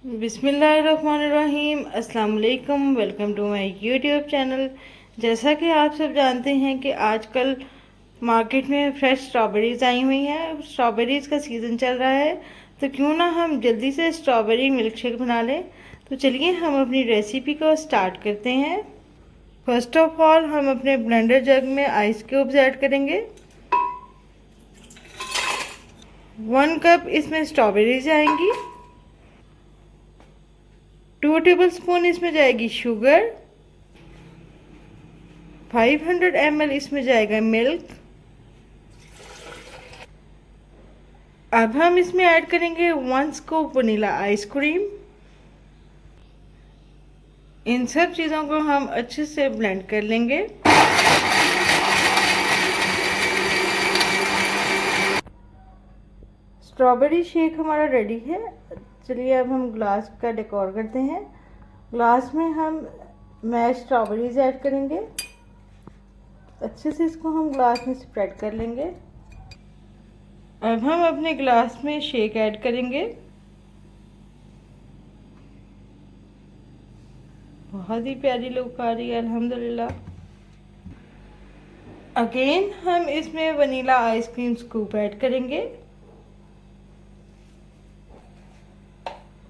बिस्मिल्लाहिर्रहमानिर्रहीम, अस्सलाम वालेकुम। Welcome to my YouTube channel. जैसा कि आप सब जानते हैं कि आजकल मार्केट में फ्रेश स्ट्रॉबेरीज़ आई हुई हैं। स्ट्रॉबेरीज़ का सीज़न चल रहा है, तो क्यों ना हम जल्दी से स्ट्रॉबेरी मिल्क शेक बना लें। तो चलिए हम अपनी रेसिपी को स्टार्ट करते हैं। फर्स्ट ऑफ ऑल हम अपने ब्लेंडर जग में आइस क्यूब्स ऐड करेंगे। 1 कप इसमें स्ट्रॉबेरीज आएंगी। 2 टेबल स्पून इसमें जाएगी शुगर। 500 ml इसमें जाएगा मिल्क। अब हम इसमें ऐड करेंगे 1 स्कूप वनीला आइसक्रीम। इन सब चीज़ों को हम अच्छे से ब्लेंड कर लेंगे। स्ट्रॉबेरी शेक हमारा रेडी है। चलिए अब हम ग्लास का डेकोर करते हैं। ग्लास में हम मैश स्ट्रॉबेरीज ऐड करेंगे। अच्छे से इसको हम ग्लास में स्प्रेड कर लेंगे। अब हम अपने ग्लास में शेक ऐड करेंगे। बहुत ही प्यारी लुक आ रही है अल्हम्दुलिल्लाह। अगेन हम इसमें वनीला आइसक्रीम स्कूप ऐड करेंगे।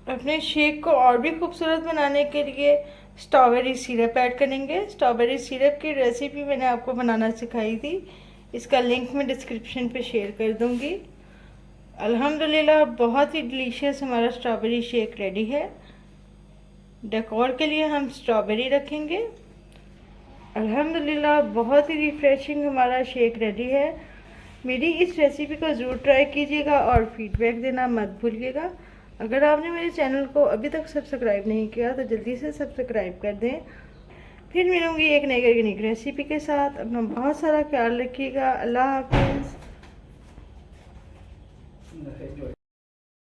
अपने शेक को और भी खूबसूरत बनाने के लिए स्ट्रॉबेरी सिरप ऐड करेंगे। स्ट्रॉबेरी सिरप की रेसिपी मैंने आपको बनाना सिखाई थी, इसका लिंक मैं डिस्क्रिप्शन पे शेयर कर दूंगी। अल्हम्दुलिल्लाह बहुत ही डिलीशियस हमारा स्ट्रॉबेरी शेक रेडी है। डेकोर के लिए हम स्ट्रॉबेरी रखेंगे। अल्हम्दुलिल्लाह बहुत ही रिफ्रेशिंग हमारा शेक रेडी है। मेरी इस रेसिपी को ज़रूर ट्राई कीजिएगा और फीडबैक देना मत भूलिएगा। अगर आपने मेरे चैनल को अभी तक सब्सक्राइब नहीं किया तो जल्दी से सब्सक्राइब कर दें। फिर मिलूंगी एक नई ऑर्गेनिक रेसिपी के साथ। अपना बहुत सारा ख्याल रखिएगा। अल्लाह हाफिज़।